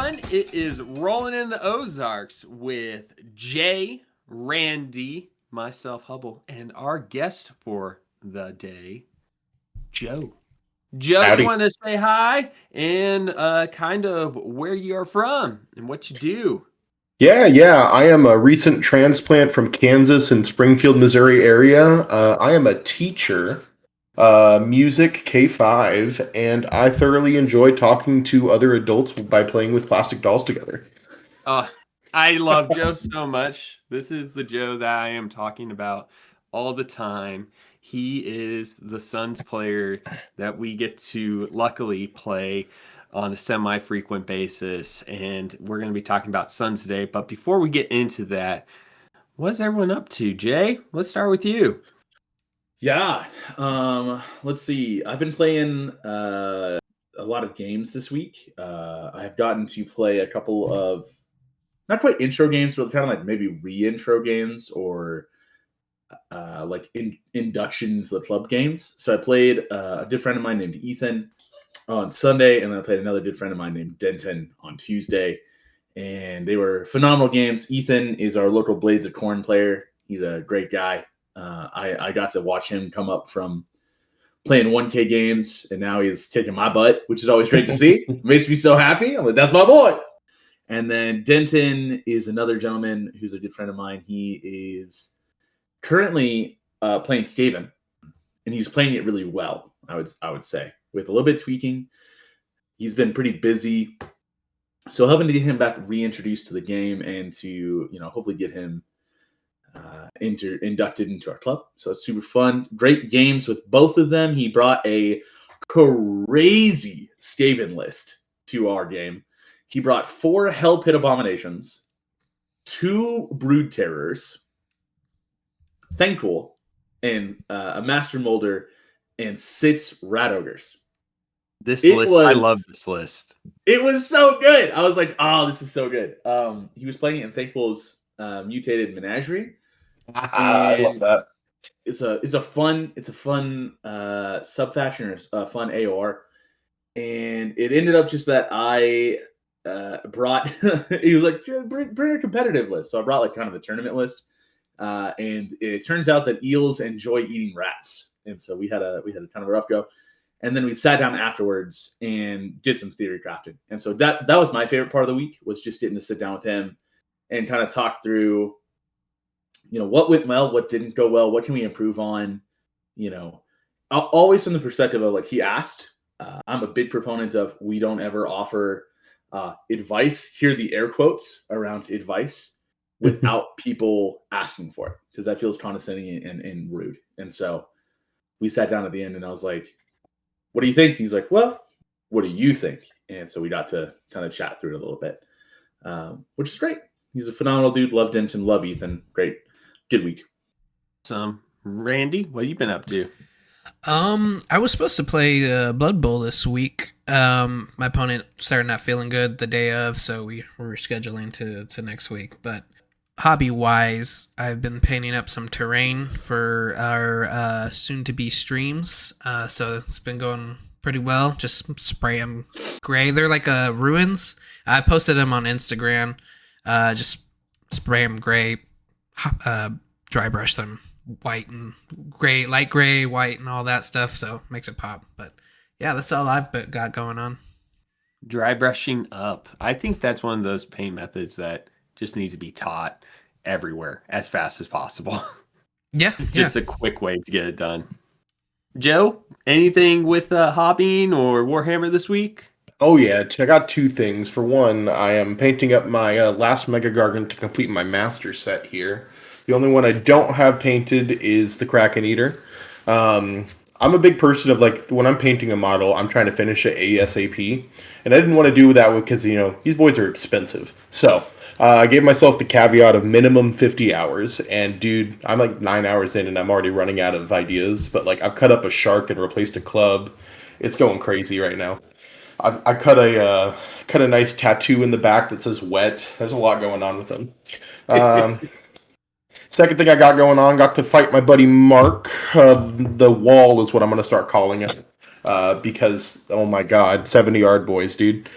everyone. It is Rolling in the Ozarks with Jay, Randy, myself, Hubble, and our guest for the day, Joe. Joe, you Howdy. want to say hi and kind of where you are from and what you do? Yeah. I am a recent transplant from Kansas and Springfield, Missouri area. I am a teacher, music K5, and I thoroughly enjoy talking to other adults by playing with plastic dolls together. Uh, I love Joe so much. This is the Joe that I am talking about all the time. He is the Suns player that we get to luckily play on a semi-frequent basis, and we're going to be talking about Suns today. But before we get into that, what's everyone up to? Jay, let's start with you. Yeah. Let's see. I've been playing a lot of games this week. I have gotten to play a couple of not quite intro games, but kind of like maybe re-intro games or like induction to the club games. So I played a good friend of mine named Ethan on Sunday, and then I played another good friend of mine named Denton on Tuesday. And they were phenomenal games. Ethan is our local Blades of Corn player. He's a great guy. I got to watch him come up from playing 1K games, and now he's kicking my butt, which is always great to see. It makes me so happy. I'm like, that's my boy. And then Denton is another gentleman who's a good friend of mine. He is currently playing Skaven, and he's playing it really well, I would say, with a little bit of tweaking. He's been pretty busy, so helping to get him back reintroduced to the game and to hopefully get him inducted into our club. So it's super fun. Great games with both of them. He brought a crazy Skaven list to our game. He brought 4 Hell Pit Abominations, 2 Brood Terrors, Thankful, and a Master Molder, and 6 Rat Ogres. I love this list. It was so good. I was like, oh, this is so good. He was playing it in Thankful's Mutated Menagerie. I love that. It's a fun sub-faction, or a fun AOR. And it ended up just that I brought he was like, bring a competitive list. So I brought like kind of a tournament list. And it turns out that eels enjoy eating rats. And so we had a kind of a rough go. And then we sat down afterwards and did some theory crafting. And so that was my favorite part of the week, was just getting to sit down with him and kind of talk through, what went well, what didn't go well, what can we improve on, always from the perspective of like he asked. I'm a big proponent of we don't ever offer advice, hear the air quotes around advice, without people asking for it, because that feels condescending and rude. And so we sat down at the end and I was like, what do you think? He's like, well, what do you think? And so we got to kind of chat through it a little bit, which is great. He's a phenomenal dude. Love Denton, love Ethan. Great. Good week. Randy, what have you been up to? I was supposed to play Blood Bowl this week. My opponent started not feeling good the day of, so we were scheduling to next week. But hobby-wise, I've been painting up some terrain for our soon-to-be streams. So it's been going pretty well. Just spray them gray. They're like ruins. I posted them on Instagram. Just spray them gray. Dry brush them white and gray, light gray, white, and all that stuff. So makes it pop. But yeah, that's all I've got going on. Dry brushing up. I think that's one of those paint methods that just needs to be taught everywhere as fast as possible. Yeah. Just a quick way to get it done. Joe, anything with hobbying or Warhammer this week? Oh yeah, I got 2 things. For one, I am painting up my last Mega Gargant to complete my master set here. The only one I don't have painted is the Kraken Eater. I'm a big person of like, when I'm painting a model, I'm trying to finish it ASAP. And I didn't want to do that because, these boys are expensive. So I gave myself the caveat of minimum 50 hours. And dude, I'm like 9 hours in and I'm already running out of ideas. But like, I've cut up a shark and replaced a club. It's going crazy right now. I cut a nice tattoo in the back that says wet. There's a lot going on with them. Second thing I got going on, got to fight my buddy Mark. The Wall is what I'm going to start calling it. Because, oh my god, 70-yard boys, dude.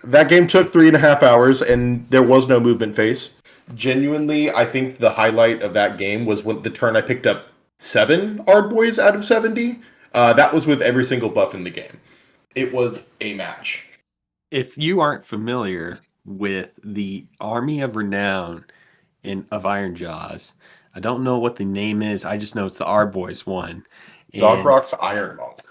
That game took 3.5 hours, and there was no movement phase. Genuinely, I think the highlight of that game was when the turn I picked up 7 Ardboys out of 70. That was with every single buff in the game. It was a match. If you aren't familiar with the Army of Renown of Iron Jaws, I don't know what the name is. I just know it's the Ardboys one. And Zogrok's Ironmonger.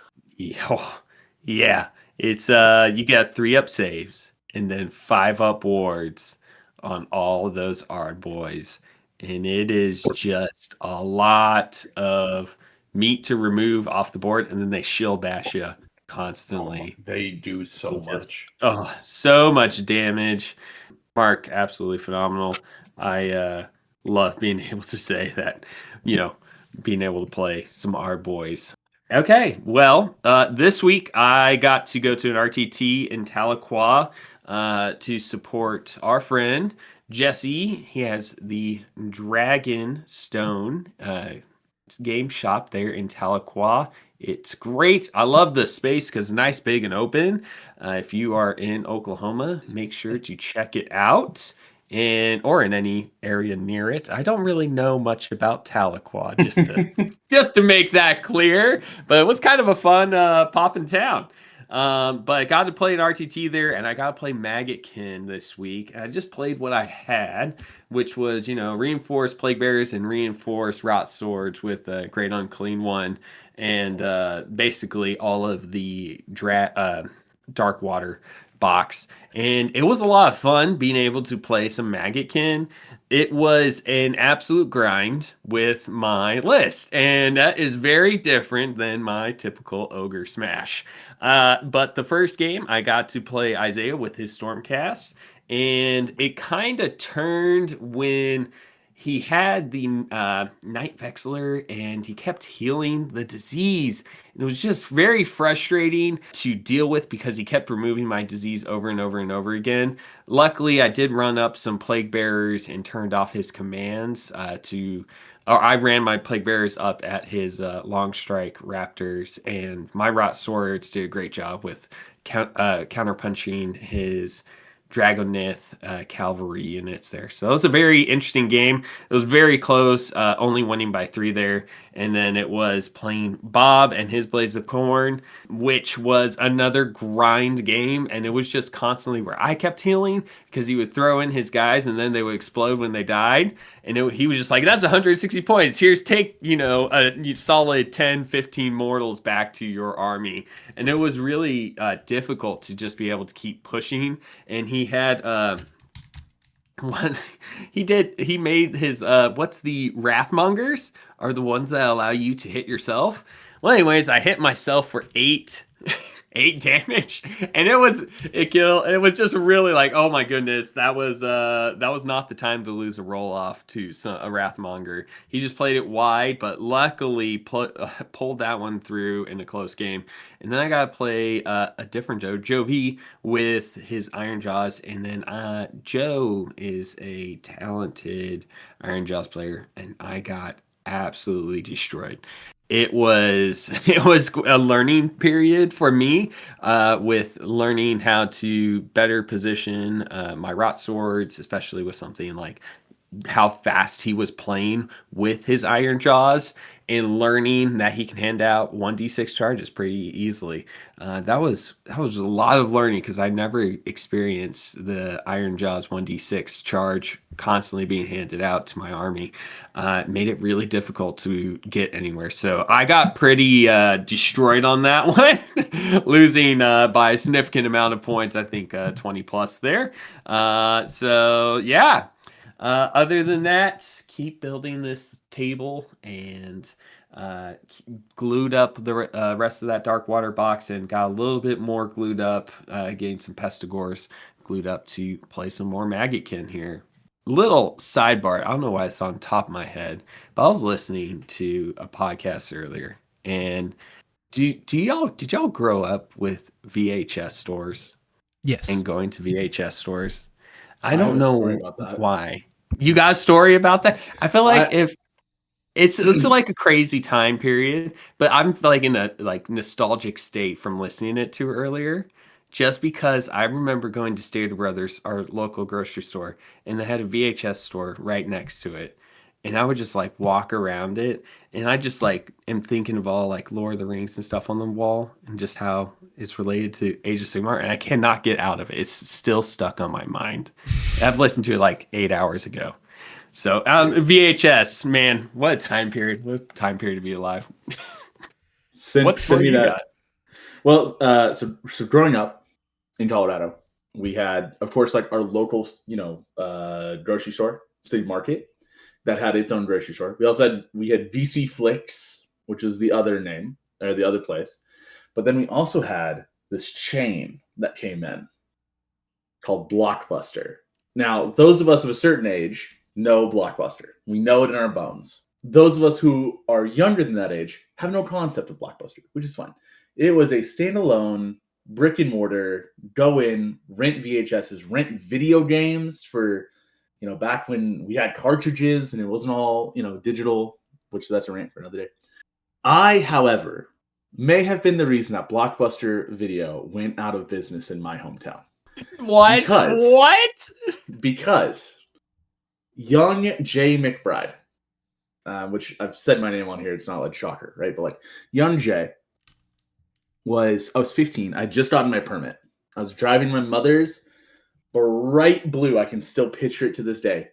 yeah, it's you got 3 up saves and then 5 up wards on all of those Ardboys, and it is just a lot of meat to remove off the board, and then they shield bash you constantly. They do so much. So much damage. Mark, absolutely phenomenal. I love being able to say that, being able to play some Ardboys. Okay, well, this week I got to go to an RTT in Tahlequah to support our friend Jesse. He has the Dragon Stone game shop there in Tahlequah. It's great. I love the space because it's nice, big, and open. If you are in Oklahoma, make sure to check it out, or in any area near it. I don't really know much about Tahlequah, just to make that clear. But it was kind of a fun pop in town. But I got to play an RTT there, and I got to play Maggotkin this week. And I just played what I had, which was, reinforced Plague Bearers and reinforced Rot Swords with a Great Unclean One, and basically all of the Dark Water box. And it was a lot of fun being able to play some Maggotkin. It was an absolute grind with my list, and that is very different than my typical Ogre Smash. But the first game, I got to play Isaiah with his Stormcast, and it kind of turned when he had the Night Vexler, and he kept healing the disease. It was just very frustrating to deal with because he kept removing my disease over and over and over again. Luckily, I did run up some Plague Bearers and turned off his commands I ran my Plague Bearers up at his Long Strike Raptors, and my Rot Swords did a great job with counterpunching his Dragonith cavalry units there. So it was a very interesting game. It was very close, only winning by 3 there. And then it was playing Bob and his Blades of Corn, which was another grind game. And it was just constantly where I kept healing because he would throw in his guys and then they would explode when they died. And he was just like, that's 160 points. Take, a solid 10, 15 mortals back to your army. And it was really difficult to just be able to keep pushing. And he had he made his what's the Wrathmongers are the ones that allow you to hit yourself. Well, anyways, I hit myself for 8 damage, and it was just really like, oh my goodness, that was not the time to lose a roll off to a Wrathmonger. He just played it wide, but luckily pulled that one through in a close game. And then I got to play a different Joe V with his Iron Jaws, and then Joe is a talented Iron Jaws player, and I got absolutely destroyed. It was a learning period for me with learning how to better position my Rot Swords, especially with something like how fast he was playing with his Iron Jaws, and learning that he can hand out 1d6 charges pretty easily. That was a lot of learning because I never experienced the Iron Jaws 1d6 charge constantly being handed out to my army. It made it really difficult to get anywhere. So I got pretty destroyed on that one, losing by a significant amount of points. I think 20 plus there. So yeah. Other than that, keep building this table and glued up the rest of that dark water box, and got a little bit more glued up, getting some Pestigors glued up to play some more Maggotkin here. Little sidebar, I don't know why it's on top of my head, but I was listening to a podcast earlier, and did y'all grow up with VHS stores? Yes. And going to VHS stores? I have don't a know story about that. why. You got a story about that? I feel like if it's like a crazy time period, but I'm like in a like nostalgic state from listening it to earlier. just because I remember going to Stater Brothers, our local grocery store, and they had a VHS store right next to it. And I would just like walk around it, and I just like am thinking of all like Lord of the Rings and stuff on the wall, and just how it's related to Age of Sigmar, and I cannot get out of it. It's still stuck on my mind. I've listened to it like 8 hours ago. So VHS, man, what a time period! What a time period to be alive. What's Send me you that. got? Well, so growing up in Colorado, we had, of course, like our local, grocery store, City Market, that had its own grocery store. We had VC Flicks, which was the other name or the other place, but then we also had this chain that came in called Blockbuster. Now, those of us of a certain age know Blockbuster. We know it in our bones. Those of us who are younger than that age have no concept of Blockbuster, which is fine. It was a standalone brick and mortar, go in, rent VHSs, rent video games for, back when we had cartridges and it wasn't all, digital, which that's a rant for another day. I, however, may have been the reason that Blockbuster Video went out of business in my hometown. What? Because young Jay McBride, which I've said my name on here, it's not like shocker, right? But like young Jay I was 15. I just gotten my permit. I was driving my mother's bright blue. I can still picture it to this day.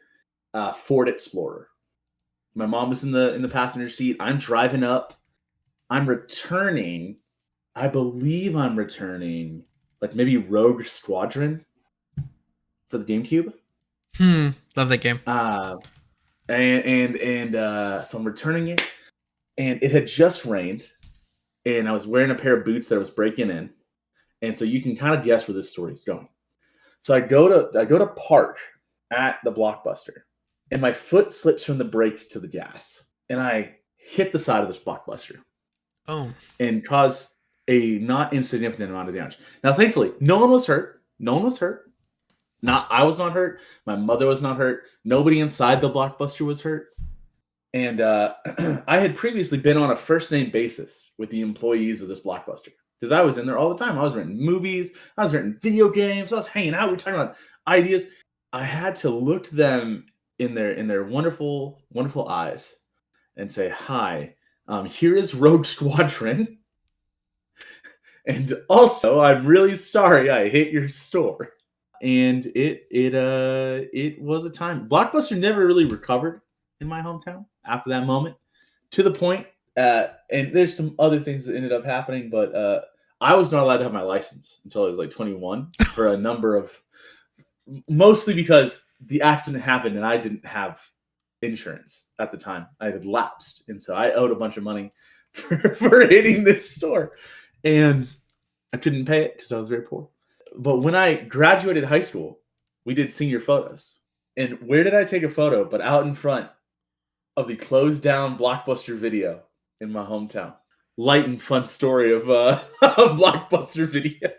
Ford Explorer. My mom was in the passenger seat. I'm driving up. I'm returning. I believe I'm returning like maybe Rogue Squadron for the GameCube. Love that game. So I'm returning it, and it had just rained, and I was wearing a pair of boots that I was breaking in, and so you can kind of guess where this story is going. So I go to park at the Blockbuster, and my foot slips from the brake to the gas, and I hit the side of this Blockbuster. Oh. And cause a not insignificant amount of damage. Now, thankfully, no one was hurt. I was not hurt. My mother was not hurt. Nobody inside the Blockbuster was hurt. And I had previously been on a first name basis with the employees of this Blockbuster because I was in there all the time. I was renting movies. I was renting video games. I was hanging out. We were talking about ideas. I had to look them in their wonderful, wonderful eyes and say, "Hi, here is Rogue Squadron. And also, I'm really sorry I hit your store." And it was a time. Blockbuster never really recovered in my hometown after that moment, to the point. And there's some other things that ended up happening, but I was not allowed to have my license until I was like 21 for a number of, mostly because the accident happened and I didn't have insurance at the time. I had lapsed, and so I owed a bunch of money for hitting this store, and I couldn't pay it because I was very poor. But when I graduated high school, we did senior photos, and where did I take a photo but out in front of the closed down Blockbuster Video in my hometown? Light and fun story of Blockbuster Video.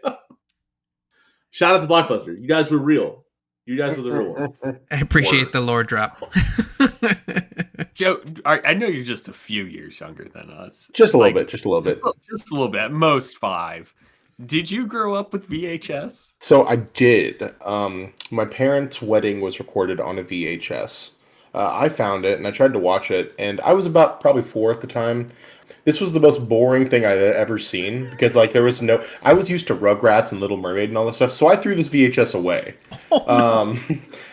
Shout out to Blockbuster. You guys were real. You guys were the real ones. I appreciate the lore drop. Joe, I know you're just a few years younger than us. Just a little bit. Just a little bit. Most 5. Did you grow up with VHS? So I did. My parents' wedding was recorded on a VHS. I found it and I tried to watch it, and I was about probably 4 at the time. This was the most boring thing I'd ever seen because there was I was used to Rugrats and Little Mermaid and all this stuff, so I threw this VHS away.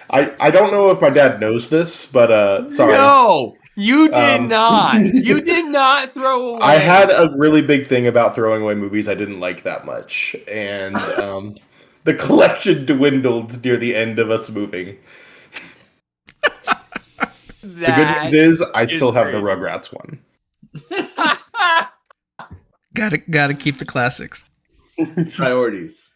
I don't know if my dad knows this, but sorry. No, you did not. You did not throw away. I had a really big thing about throwing away movies I didn't like that much, and the collection dwindled near the end of us moving. The good news is I still have the Rugrats one. Gotta keep the classics. Priorities.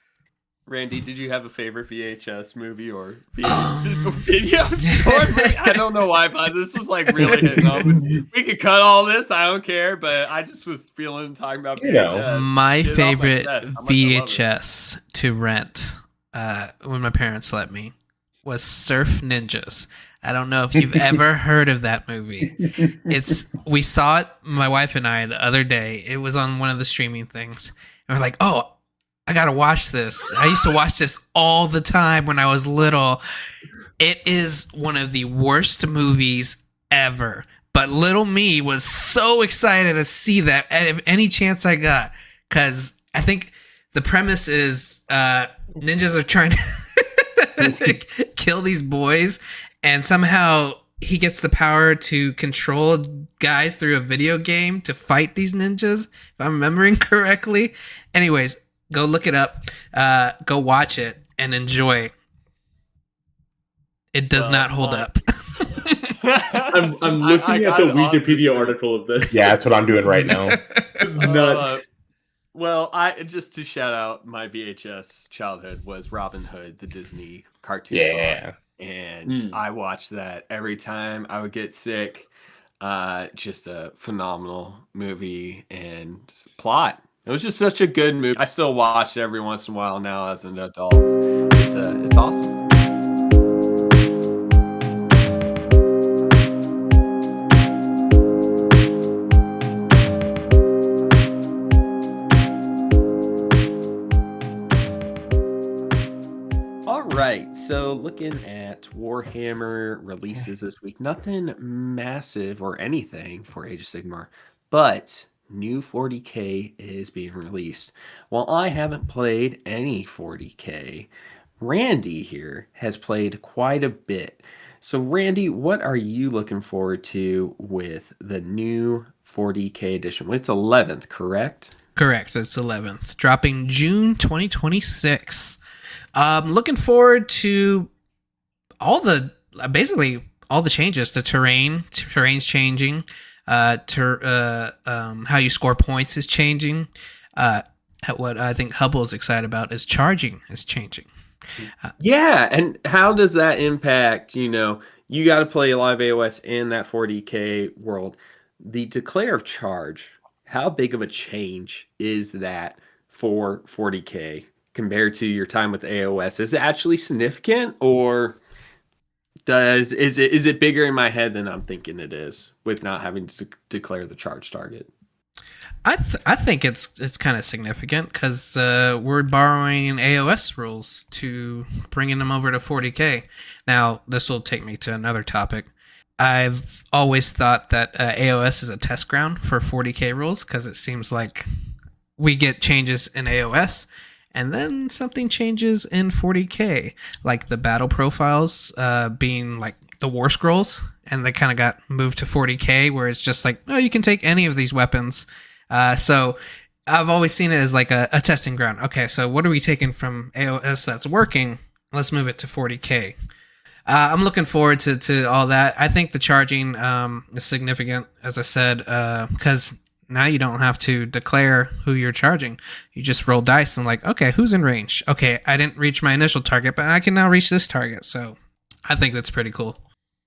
Randy, did you have a favorite VHS movie or video store movie? I don't know why, but this was really hitting home. We could cut all this. I don't care, but I just was feeling talking about VHS. My favorite VHS to rent when my parents let me was Surf Ninjas. I don't know if you've ever heard of that movie. We saw it, my wife and I, the other day. It was on one of the streaming things. And we're like, oh, I gotta watch this. I used to watch this all the time when I was little. It is one of the worst movies ever. But little me was so excited to see that at any chance I got. Because I think the premise is ninjas are trying to kill these boys. And somehow he gets the power to control guys through a video game to fight these ninjas, if I'm remembering correctly. Anyways, go look it up. Go watch it and enjoy. It does not hold up. I'm looking at the Wikipedia article of this. Yeah, that's what I'm doing right now. It's nuts. Well, I just to shout out my VHS childhood was Robin Hood, the Disney cartoon. Yeah. And I watched that every time I would get sick. Just a phenomenal movie and plot. It was just such a good movie. I still watch it every once in a while now as an adult. It's awesome. Right, so looking at Warhammer releases this week, nothing massive or anything for Age of Sigmar, but new 40k is being released. While I haven't played any 40k, Randy here has played quite a bit. So Randy, what are you looking forward to with the new 40k edition? It's 11th, correct? Correct, it's 11th, dropping June 2026. Looking forward to basically all the changes. The terrain's changing. How you score points is changing. What I think Hubble is excited about is charging is changing. Yeah, and how does that impact? You got to play live AOS in that 40k world. The declare of charge. How big of a change is that for 40k? Compared to your time with AOS, is it actually significant, or is it bigger in my head than I'm thinking it is with not having to declare the charge target? I think it's kind of significant because we're borrowing AOS rules to bringing them over to 40k. Now this will take me to another topic. I've always thought that AOS is a test ground for 40k rules because it seems like we get changes in AOS. And then something changes in 40k, like the battle profiles being like the war scrolls, and they kind of got moved to 40k, where it's just like, oh, you can take any of these weapons. So I've always seen it as like a testing ground. Okay, so what are we taking from AOS that's working? Let's move it to 40k. I'm looking forward to all that. I think the charging is significant, as I said, because now you don't have to declare who you're charging. You just roll dice and like, okay, who's in range? Okay, I didn't reach my initial target, but I can now reach this target. So I think that's pretty cool.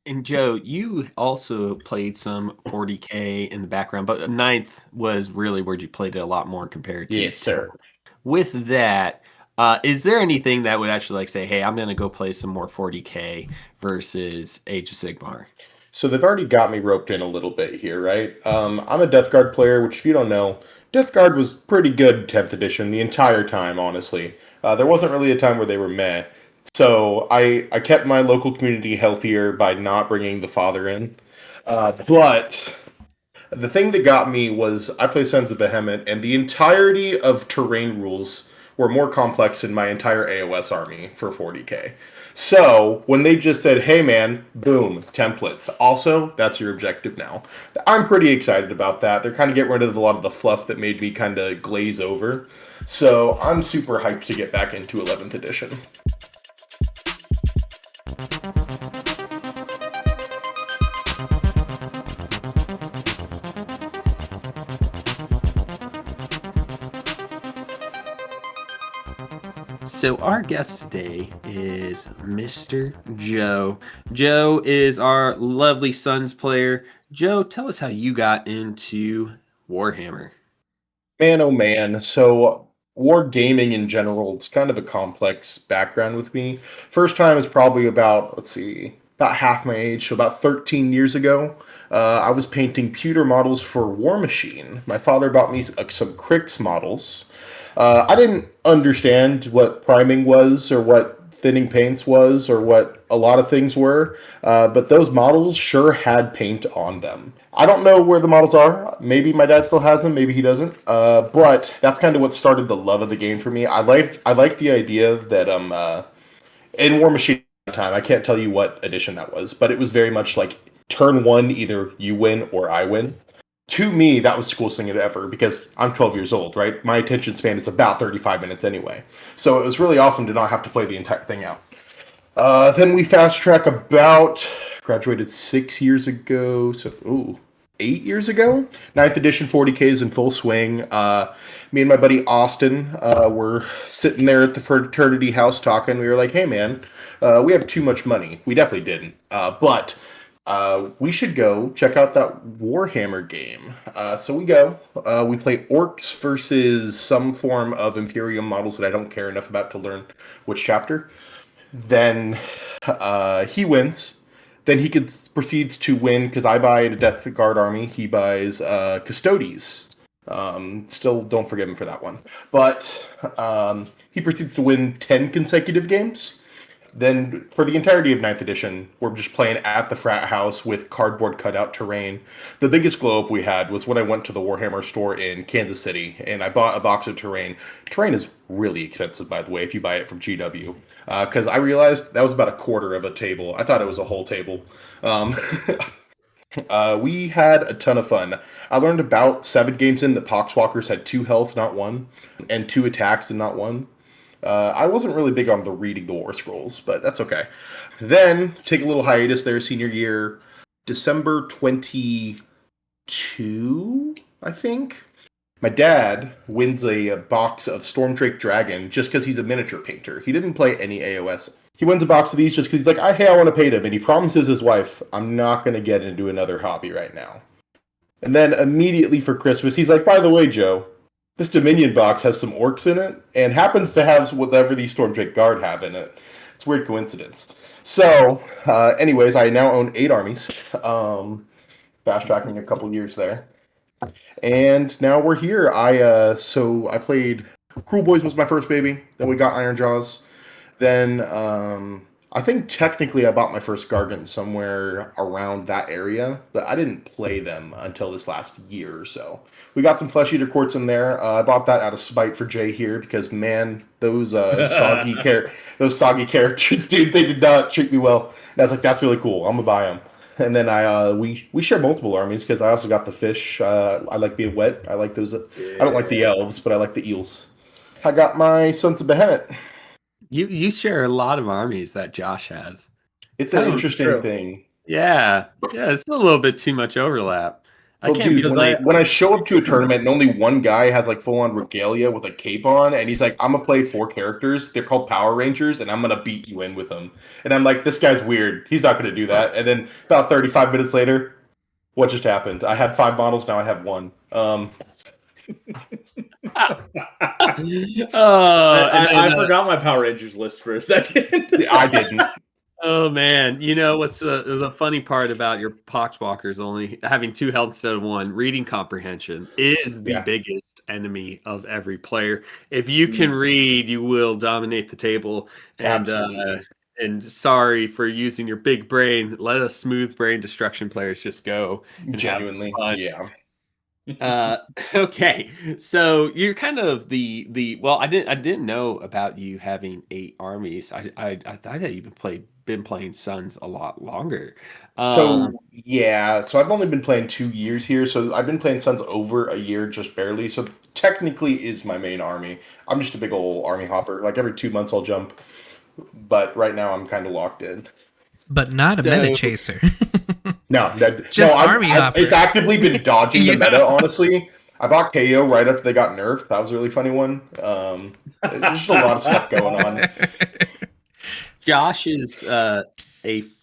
And Joe, you also played some 40k in the background, but 9th was really where you played it a lot more compared to. Yes, sir. With that, is there anything that would actually like say, hey, I'm going to go play some more 40k versus Age of Sigmar? So they've already got me roped in a little bit here, right? I'm a Death Guard player, which if you don't know, Death Guard was pretty good 10th edition the entire time, honestly. There wasn't really a time where they were meh. So I kept my local community healthier by not bringing the father in. But the thing that got me was I play Sons of Behemat, and the entirety of terrain rules were more complex than my entire AOS army for 40k. So, when they just said, hey man, boom, templates. Also, that's your objective now. I'm pretty excited about that. They're kind of getting rid of a lot of the fluff that made me kind of glaze over. So, I'm super hyped to get back into 11th edition. So our guest today is Mr. Joe. Joe is our lovely Suns player. Joe, tell us how you got into Warhammer. Man, oh man. So, war gaming in general, it's kind of a complex background with me. First time is probably about half my age, so about 13 years ago. I was painting pewter models for War Machine. My father bought me some Crix models. I didn't understand what priming was or what thinning paints was or what a lot of things were, but those models sure had paint on them. I don't know where the models are. Maybe my dad still has them, maybe he doesn't. But that's kind of what started the love of the game for me. I liked the idea that in War Machine time, I can't tell you what edition that was, but it was very much like turn one, either you win or I win. To me, that was the coolest thing ever because I'm 12 years old, right? My attention span is about 35 minutes anyway. So it was really awesome to not have to play the entire thing out. Then we fast track about, graduated 6 years ago, so, 8 years ago. Ninth edition 40K is in full swing. Me and my buddy Austin were sitting there at the fraternity house talking. We were like, hey man, we have too much money. We definitely didn't. But we should go check out that Warhammer game. So we go. We play orcs versus some form of Imperium models that I don't care enough about to learn which chapter. Then he wins. Then he proceeds to win because I buy a Death Guard army. He buys Custodes. Still don't forgive him for that one. But he proceeds to win 10 consecutive games. Then, for the entirety of 9th edition, we're just playing at the frat house with cardboard cutout terrain. The biggest glow up we had was when I went to the Warhammer store in Kansas City, and I bought a box of terrain. Terrain is really expensive, by the way, if you buy it from GW. Because I realized that was about a quarter of a table. I thought it was a whole table. We had a ton of fun. I learned about 7 games in that Poxwalkers had 2 health, not 1, and 2 attacks and not 1. I wasn't really big on the reading the War Scrolls, but that's okay. Then, take a little hiatus there, senior year, December 22, I think. My dad wins a box of Stormdrake Dragon just because he's a miniature painter. He didn't play any AOS. He wins a box of these just because he's like, hey, I want to paint him. And he promises his wife, I'm not going to get into another hobby right now. And then immediately for Christmas, he's like, by the way, Joe, this Dominion box has some orcs in it, and happens to have whatever these Stormdrake Guard have in it. It's a weird coincidence. So, anyways, I now own 8 armies. Fast tracking a couple years there. And now we're here. So I played Cruel Boys was my first baby. Then we got Iron Jaws. Then I think technically I bought my first Gargant somewhere around that area, but I didn't play them until this last year or so. We got some Flesh Eater Courts in there. I bought that out of spite for Jay here because man, those soggy characters, dude, they did not treat me well. And I was like, that's really cool. I'm gonna buy them. And then we share multiple armies because I also got the fish. I like being wet. I like those. I don't like the elves, but I like the eels. I got my Sons of Behemat. You share a lot of armies that Josh has. It's an interesting thing. Yeah, it's a little bit too much overlap. Well, I can't dude, when I show up to a tournament and only one guy has like full on regalia with a cape on, and he's like, "I'm gonna play 4 characters. They're called Power Rangers, and I'm gonna beat you in with them." And I'm like, "This guy's weird. He's not gonna do that." And then about 35 minutes later, what just happened? I had 5 models. Now I have 1. I forgot my Power Rangers list for a second. I didn't. Oh man, you know what's the funny part about your Poxwalkers only having 2 health instead of 1? Reading comprehension is the biggest enemy of every player. If you can read, you will dominate the table. And sorry for using your big brain. Let us smooth brain destruction players just go. Genuinely, yeah. Okay, so you're kind of the well. I didn't know about you having 8 armies. I thought that you've been playing Sons a lot longer. So I've only been playing 2 years here. So I've been playing Sons over a year, just barely. So technically, is my main army. I'm just a big old army hopper. Like every 2 months, I'll jump. But right now, I'm kind of locked in. But not a meta chaser. No, army hopper. It's actively been dodging the meta, honestly. I bought KO right after they got nerfed. That was a really funny one. There's just a lot of stuff going on. Josh is a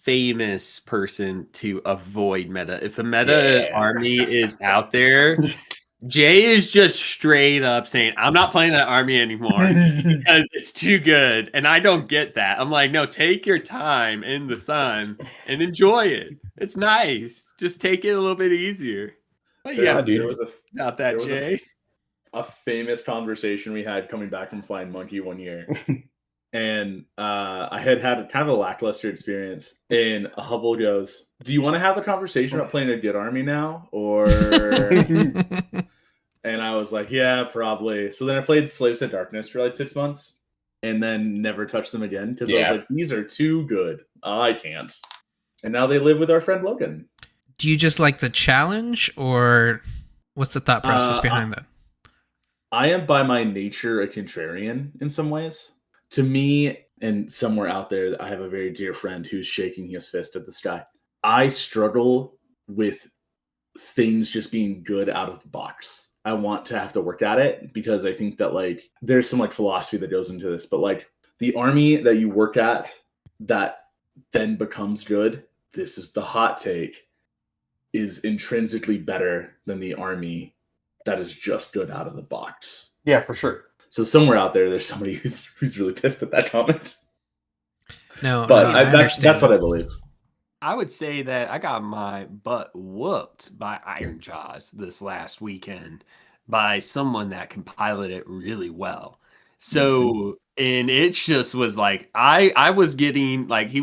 famous person to avoid meta. If a meta army is out there, Jay is just straight up saying, I'm not playing that army anymore because it's too good. And I don't get that. I'm like, no, take your time in the sun and enjoy it. It's nice. Just take it a little bit easier. But yeah, dude, about that, Jay. a famous conversation we had coming back from Flying Monkey one year. And I had kind of a lackluster experience. And Hubble goes, "Do you want to have the conversation about playing a good army now?" Or and I was like, "Yeah, probably." So then I played Slaves of Darkness for like 6 months, and then never touched them again because I was like, "These are too good. I can't." And now they live with our friend Logan. Do you just like the challenge, or what's the thought process behind that? I am by my nature a contrarian in some ways. To me, and somewhere out there, I have a very dear friend who's shaking his fist at the sky. I struggle with things just being good out of the box. I want to have to work at it because I think that like there's some like philosophy that goes into this, but like the army that you work at that then becomes good, this is the hot take, is intrinsically better than the army that is just good out of the box. Yeah, for sure. So somewhere out there, there's somebody who's really pissed at that comment. No, But I that's what I believe. I would say that I got my butt whooped by Iron Jaws this last weekend by someone that can pilot it really well. So, and it just was like I was getting like it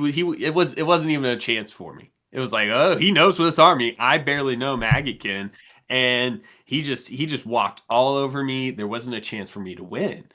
wasn't even a chance for me. It was like, oh, he knows this army. I barely know Magickin, and he just walked all over me. There wasn't a chance for me to win,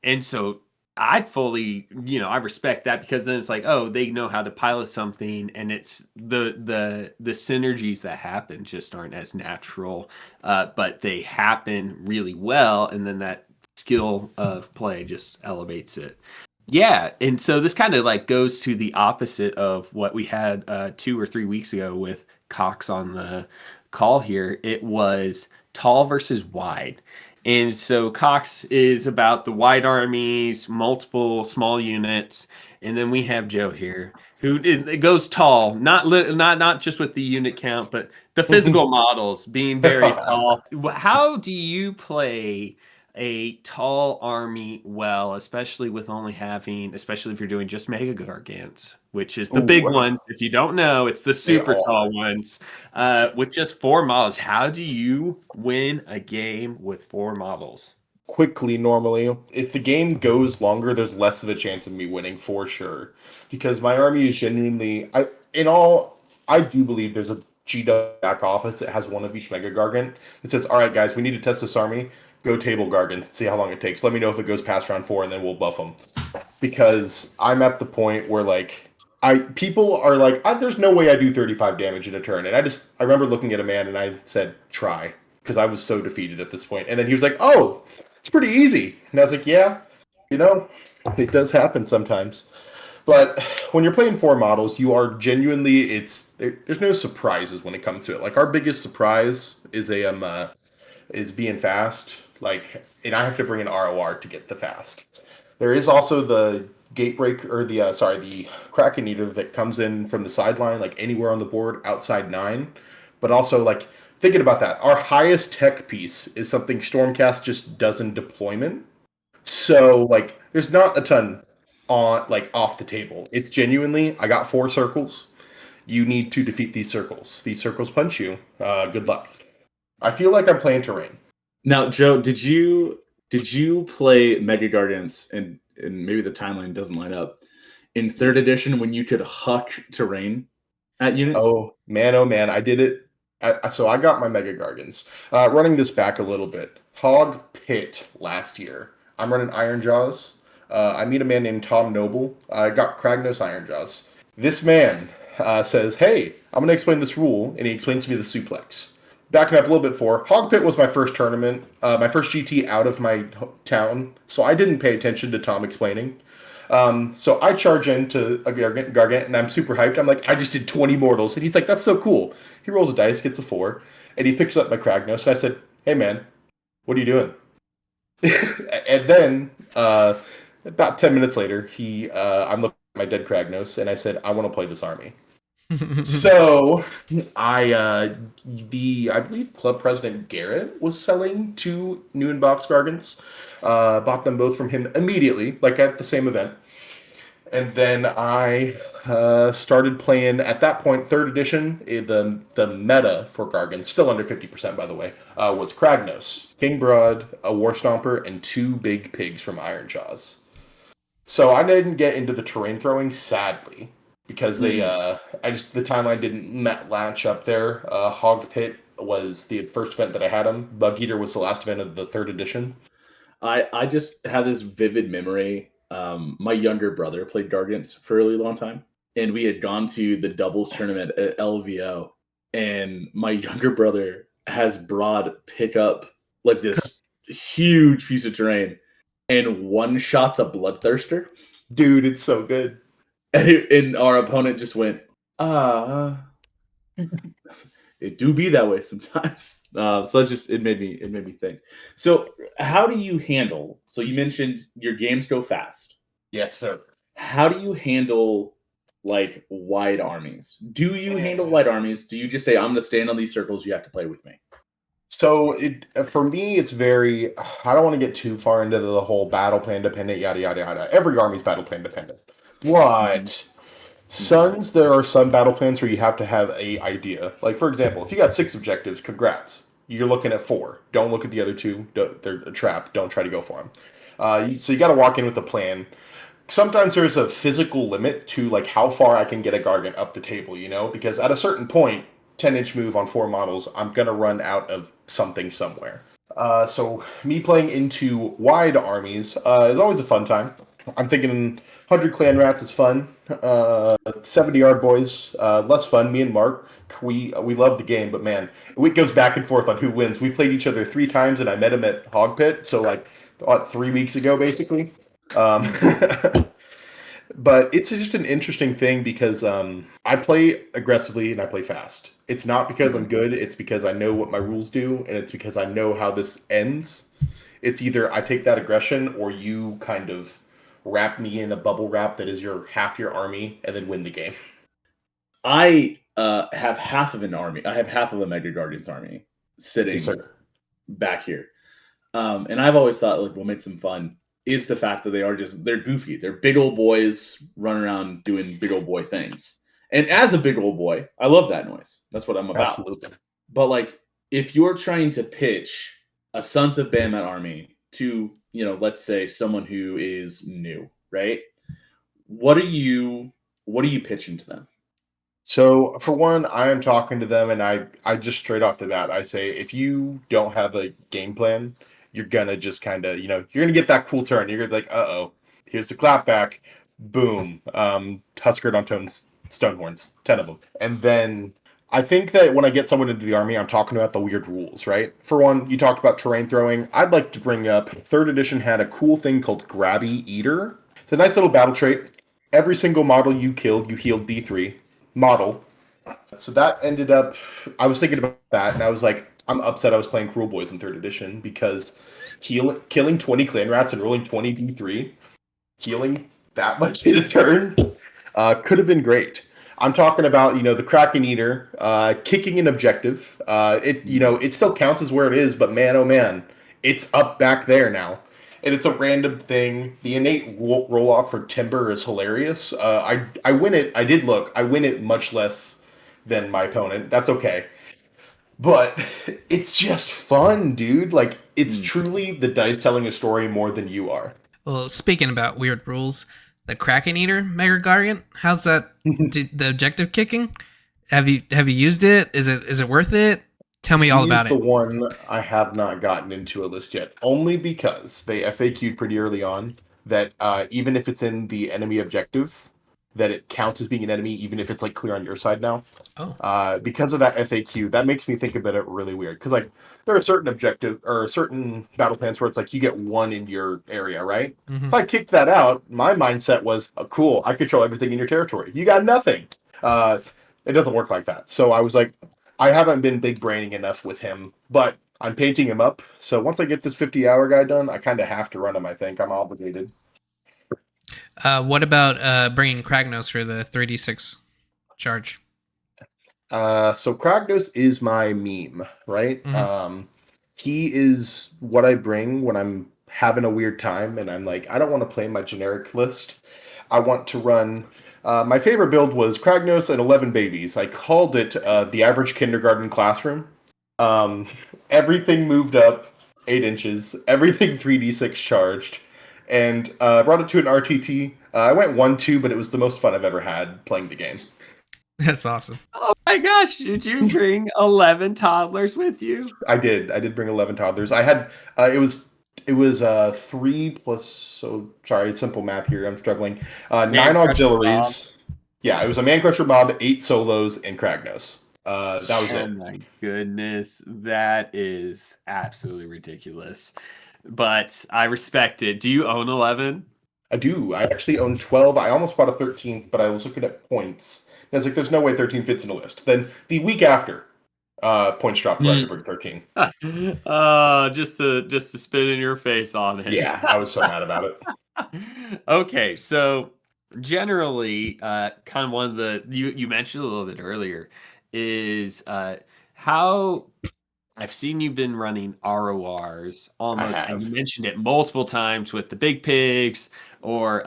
and so I'd fully, I respect that because then it's like, oh, they know how to pilot something, and it's the synergies that happen just aren't as natural, but they happen really well, and then that skill of play just elevates it. Yeah, and so this kind of like goes to the opposite of what we had 2 or 3 weeks ago with Cox on the call here. It was tall versus wide. And so Cox is about the wide armies, multiple small units, and then we have Joe here, who it goes tall, not just with the unit count, but the physical models being very tall. How do you play a tall army well, especially with especially if you're doing just Mega Gargants, which is the big ones. If you don't know, it's the super tall ones. With just 4 models, how do you win a game with 4 models? Quickly, normally. If the game goes longer, there's less of a chance of me winning for sure. Because my army is genuinely I do believe there's a GW back office that has one of each Mega Gargant that says, all right, guys, we need to test this army. Go table Gargants, see how long it takes. Let me know if it goes past round 4, and then we'll buff them. Because I'm at the point where like people are like, there's no way I do 35 damage in a turn. And I remember looking at a man and I said, try. Because I was so defeated at this point. And then he was like, oh, it's pretty easy. And I was like, yeah, it does happen sometimes. But when you're playing 4 models, you are genuinely, there's no surprises when it comes to it. Like our biggest surprise is is being fast. Like, and I have to bring an ROR to get the fast. There is also the Gatebreaker, or the Kraken Eater that comes in from the sideline, like anywhere on the board outside 9. But also, like, thinking about that, our highest tech piece is something Stormcast just does in deployment. So, like, there's not a ton off the table. It's genuinely, I got 4 circles. You need to defeat these circles. These circles punch you. Good luck. I feel like I'm playing terrain. Now, Joe, did you play Mega Gargants, and maybe the timeline doesn't line up, in 3rd edition when you could huck terrain at units? Oh man, I did it. So I got my Mega Gargants. Running this back a little bit. Hog Pit last year. I'm running Iron Jaws. I meet a man named Tom Noble. I got Kragnos Iron Jaws. This man says, hey, I'm going to explain this rule, and he explains to me the suplex. Backing up a little bit Hog Pit was my first tournament, my first GT out of my town, so I didn't pay attention to Tom explaining. So I charge into a Gargant, and I'm super hyped. I'm like, I just did 20 mortals. And he's like, that's so cool. He rolls a dice, gets a 4, and he picks up my Kragnos. And I said, hey, man, what are you doing? And then about 10 minutes later, I'm looking at my dead Kragnos, and I said, I want to play this army. So I believe Club President Garrett was selling 2 new in-box Gargants. Bought them both from him immediately, like at the same event. And then I started playing, at that point, 3rd edition. The meta for Gargant, still under 50% by the way, was Kragnos, King Broad, a War Stomper, and 2 big pigs from Iron Jaws. So I didn't get into the terrain throwing, sadly, because the timeline didn't latch up there. Hog Pit was the first event that I had him. Bug Eater was the last event of the 3rd edition. I just have this vivid memory. My younger brother played Gargant for a really long time, and we had gone to the doubles tournament at LVO, and my younger brother has Broad pick up like this huge piece of terrain and one shots a Bloodthirster. Dude, it's so good. And our opponent just went, it do be that way sometimes. So that's just it made me think. So how do you handle? So you mentioned your games go fast. Yes, sir. How do you handle like wide armies? Do you handle wide armies? Do you just say I'm going to stand on these circles? You have to play with me. So for me, it's very. I don't want to get too far into the whole battle plan dependent, yada yada yada. Every army's battle plan dependent, but Suns, there are some battle plans where you have to have a idea. Like for example, if you got 6 objectives, congrats. You're looking at 4. Don't look at the other 2. They're a trap. Don't try to go for them. So you got to walk in with a plan. Sometimes there's a physical limit to like how far I can get a Gargant up the table, because at a certain point, 10-inch move on 4 models, I'm going to run out of something somewhere. So me playing into wide armies is always a fun time. I'm thinking 100 Clan Rats is fun. 70 Yard Boys, less fun. Me and Mark, we love the game, but man, it goes back and forth on who wins. We've played each other 3 times, and I met him at Hog Pit, so like 3 weeks ago, basically. But it's just an interesting thing because I play aggressively and I play fast. It's not because I'm good. It's because I know what my rules do, and it's because I know how this ends. It's either I take that aggression or you kind of wrap me in a bubble wrap that is half your army and then win the game. I have half of an army. I have half of a Mega Guardians army sitting back here. And I've always thought like what makes them fun is the fact that they're goofy. They're big old boys running around doing big old boy things. And as a big old boy, I love that noise. That's what I'm about. Absolutely. But like, if you're trying to pitch a Sons of Behemat army to, let's say someone who is new, right? What are you pitching to them? So for one, I am talking to them, and I just straight off the bat, I say, if you don't have a game plan, you're gonna just kind of, you're gonna get that cool turn. You're gonna be like, here's the clapback, boom, Huskered on Stonehorns, 10 of them. And then I think that when I get someone into the army, I'm talking about the weird rules, right? For one, you talked about terrain throwing. I'd like to bring up 3rd edition had a cool thing called Grabby Eater. It's a nice little battle trait. Every single model you killed, you healed D3 model. So that ended up, I was thinking about that, and I was like, I'm upset I was playing Cruel Boys in 3rd edition because killing 20 Clan Rats and rolling 20 D3, healing that much in a turn, could have been great. I'm talking about, the Kraken Eater, kicking an objective. It still counts as where it is, but man, oh man, it's up back there now. And it's a random thing. The innate roll off for Timber is hilarious. I win it. I did look. I win it much less than my opponent. That's okay. But it's just fun, dude. Like, it's truly the dice telling a story more than you are. Well, speaking about weird rules, the Kraken Eater Mega Gargant, how's that? The objective kicking? Have you used it? Is it worth it? Tell me all about it. He's the one I have not gotten into a list yet, only because they FAQ'd pretty early on that even if it's in the enemy objective, that it counts as being an enemy, even if it's like clear on your side now. Oh. Because of that FAQ, that makes me think about it really weird. Because like there are certain objective or certain battle plans where it's like you get 1 in your area, right? Mm-hmm. If I kicked that out, my mindset was, oh, cool, I control everything in your territory. You got nothing. It doesn't work like that. So I was like, I haven't been big braining enough with him, but I'm painting him up. So once I get this 50-hour guy done, I kind of have to run him. I think I'm obligated. What about bringing Kragnos for the 3d6 charge? So Kragnos is my meme, right? Mm-hmm. He is what I bring when I'm having a weird time and I'm like, I don't want to play my generic list. I want to run. My favorite build was Kragnos and 11 babies. I called it the average kindergarten classroom. Um, Everything moved up 8 inches, everything 3d6 charged, and brought it to an RTT. I went 1-2, but it was the most fun I've ever had playing the game. That's awesome. Oh my gosh, did you bring 11 toddlers with you? I did bring 11 toddlers. I had it was 3 plus, so sorry, simple math here, I'm struggling. 9 auxiliaries. Yeah, it was a Man Crusher Bob, 8 solos, and Kragnos. That was it. Oh my goodness, that is absolutely ridiculous. But I respect it. Do you own 11? I do. I actually own 12. I almost bought a 13th, but I was looking at points. I was like, there's no way 13 fits in a list. Then the week after, points dropped right to bring 13. Just to spit in your face on it. Yeah, I was so mad about it. Okay, so generally, kind of one of the you mentioned a little bit earlier is how I've seen you've been running RORs almost, I and you have. mentioned it multiple times with the big pigs, or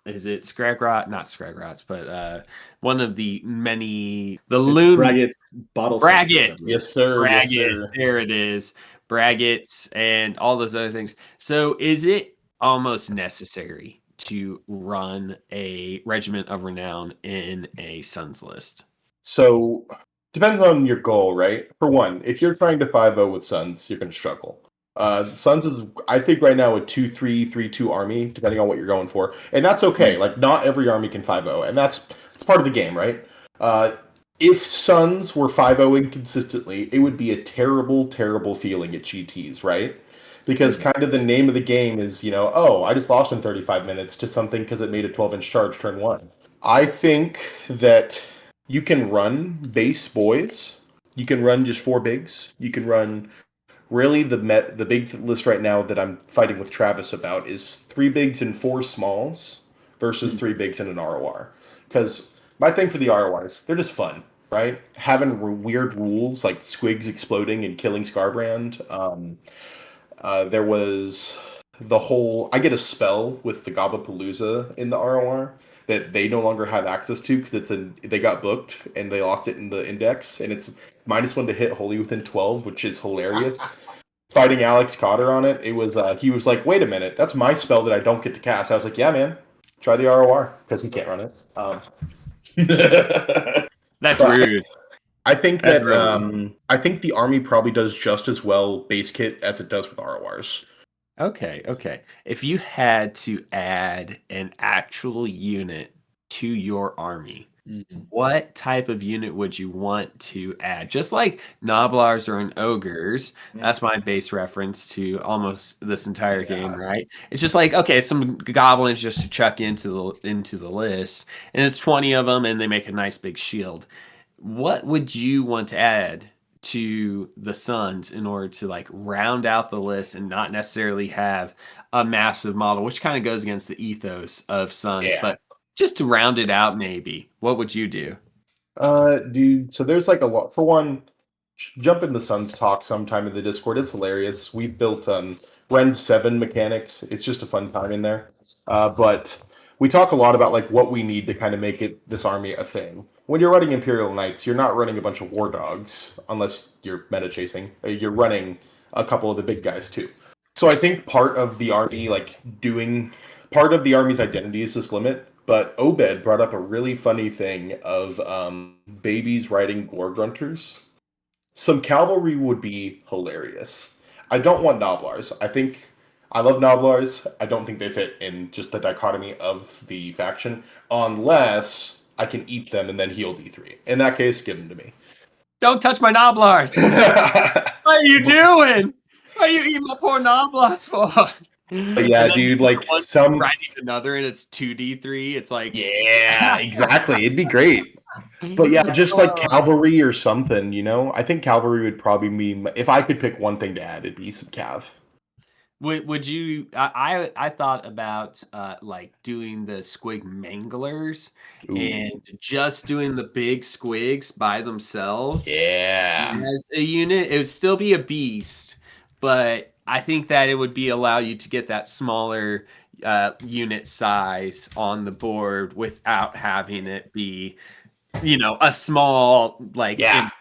is it Scragrot? Not Scragrots, but one of the many It's loon Braggots, bottle Braggett. Something. Yes, sir. Yes, Braggett. sir. There it is. Braggets and all those other things. So is it almost necessary to run a regiment of renown in a Suns list? So, depends on your goal, right? For one, if you're trying to 5-0 with Suns, you're going to struggle. Suns is, I think, right now a 2-3, 3-2 army, depending on what you're going for. And that's okay. Like, not every army can 5-0, and that's part of the game, right? If Suns were 5-0ing consistently, it would be a terrible, terrible feeling at GTs, right? Because kind of the name of the game is, oh, I just lost in 35 minutes to something because it made a 12-inch charge turn 1. I think that you can run base boys. You can run just 4 bigs. You can run really the big list right now that I'm fighting with Travis about is 3 bigs and 4 smalls versus 3 bigs and an ROR. Because my thing for the RORs, they're just fun, right? Having weird rules like squigs exploding and killing Scarbrand. There was the whole. I get a spell with the Gobapalooza in the ROR that they no longer have access to because they got booked and they lost it in the index, and it's -1 to hit wholly within 12, which is hilarious. Fighting Alex Cotter on it, it was he was like, "Wait a minute, that's my spell that I don't get to cast." I was like, "Yeah, man, try the ROR because he can't run it." That's But rude. I think That's that really I think the army probably does just as well base kit as it does with RORs. Okay. If you had to add an actual unit to your army, what type of unit would you want to add? Just like Noblars or an Ogres, that's my base reference to almost this entire game, right? It's just like, okay, some goblins just to chuck into the list, and it's 20 of them, and they make a nice big shield. What would you want to add to the Suns in order to like round out the list and not necessarily have a massive model, which kind of goes against the ethos of Suns, but just to round it out, maybe. What would you do? Dude, so there's like a lot. For one, jump in the Suns talk sometime in the Discord. It's hilarious. We built Rend 7 mechanics. It's just a fun time in there. But we talk a lot about like what we need to kind of make this army a thing. When you're running Imperial Knights, you're not running a bunch of war dogs unless you're meta chasing. You're running a couple of the big guys too. So I think part of the army, part of the army's identity is this limit. But Obed brought up a really funny thing of babies riding gore grunters. Some cavalry would be hilarious. I don't want Noblars. I love Noblars. I don't think they fit in just the dichotomy of the faction, unless I can eat them and then heal D3. In that case, give them to me. Don't touch my Noblars! What are you doing? What are you eating my poor Noblars for? But yeah, dude, like some riding another and it's 2d3. It's like yeah, exactly. It'd be great. But yeah, just like cavalry or something, I think cavalry would probably mean if I could pick one thing to add, it'd be some cav. Would you? I thought about like doing the squig manglers and just doing the big squigs by themselves. Yeah. As a unit, it would still be a beast, but I think that it would be allow you to get that smaller unit size on the board without having it be, a small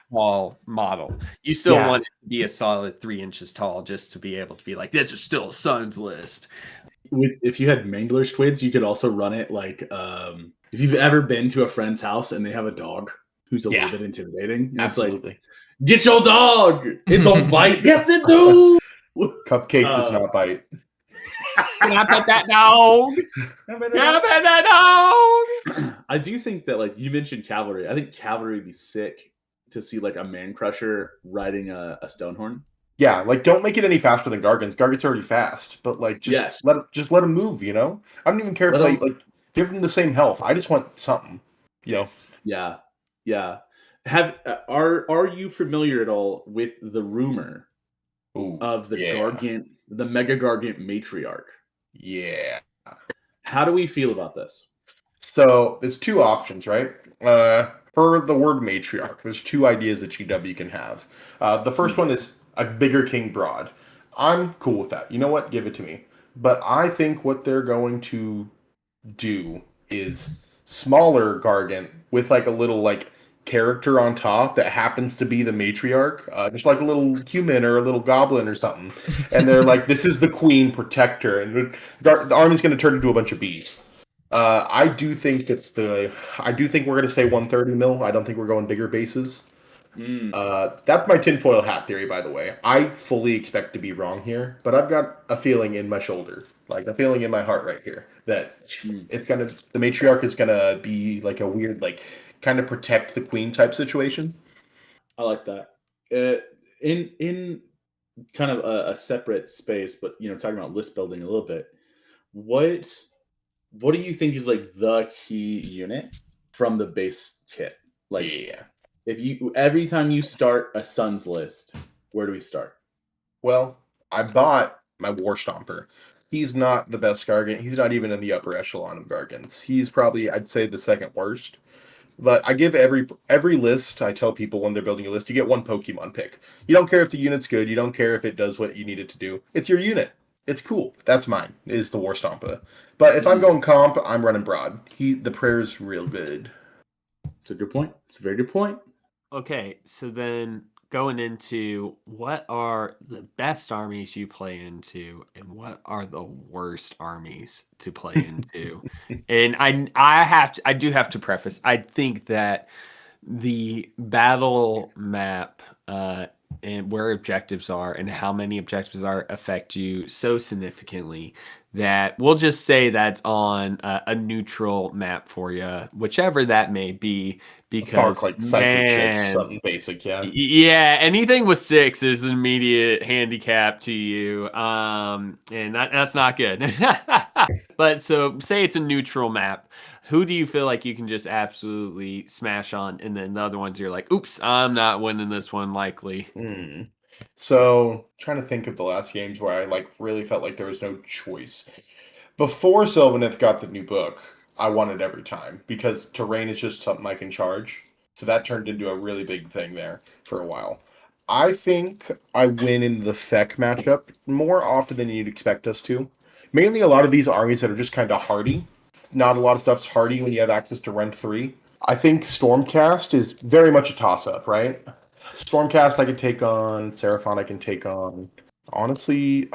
small model. You still want it to be a solid 3 inches tall just to be able to be like, this is still a Sun's list. If you had Mangler squids, you could also run it like if you've ever been to a friend's house and they have a dog who's a little bit intimidating. And Absolutely. It's like, get your dog. It don't bite. Yes, it do. Cupcake does not bite. Can I pet that dog? Can I pet that dog? I do think that, like, you mentioned cavalry. I think cavalry would be sick to see like a man crusher riding a stonehorn. Yeah, like don't make it any faster than Gargant's. Gargant's already fast, but like just let him move. I don't even care if like give him the same health. I just want something. Yeah. Are you familiar at all with the rumor of the Gargant, the Mega Gargant matriarch? Yeah. How do we feel about this? So there's two options, right? For the word matriarch, there's two ideas that GW can have. The first one is a bigger King Broad. I'm cool with that. You know what? Give it to me. But I think what they're going to do is smaller Gargant with like a little like character on top that happens to be the matriarch, just like a little human or a little goblin or something. And they're like, this is the queen protector, and the army's going to turn into a bunch of bees. I do think we're going to stay 130 mil. I don't think we're going bigger bases. That's my tinfoil hat theory, by the way. I fully expect to be wrong here, but I've got a feeling in my shoulder, like a feeling in my heart right here, that the matriarch is gonna be like a weird, like kind of protect the queen type situation. I like that. In kind of a separate space, but talking about list building a little bit. What do you think is like the key unit from the base kit? Like, every time you start a Suns list, where do we start? Well, I bought my War Stomper. He's not the best Gargant. He's not even in the upper echelon of Gargants. He's probably, I'd say, the second worst. But I give every list, I tell people when they're building a list, you get one Pokemon pick. You don't care if the unit's good. You don't care if it does what you need it to do. It's your unit. It's cool. That's mine, is the War Stomper. But if I'm going comp, I'm running Broad. The prayer's real good. It's a good point. It's a very good point. Okay, so then going into what are the best armies you play into and what are the worst armies to play into. And I do have to preface, I think that the battle map and where objectives are and how many objectives are affect you so significantly that we'll just say that's on a neutral map for you, whichever that may be. Because like psychic shifts, something basic, yeah, anything with 6 is an immediate handicap to you, and that's not good. But so say it's a neutral map, who do you feel like you can just absolutely smash on, and then the other ones you're like, oops, I'm not winning this one likely. So trying to think of the last games where I like really felt like there was no choice. Before Sylvaneth got the new book, I won it every time because terrain is just something I can charge. So that turned into a really big thing there for a while. I think I win in the Feck matchup more often than you'd expect us to. Mainly a lot of these armies that are just kind of hardy. Not a lot of stuff's hardy when you have access to Rend 3. I think Stormcast is very much a toss-up, right? Stormcast I can take on, Seraphon I can take on. Honestly,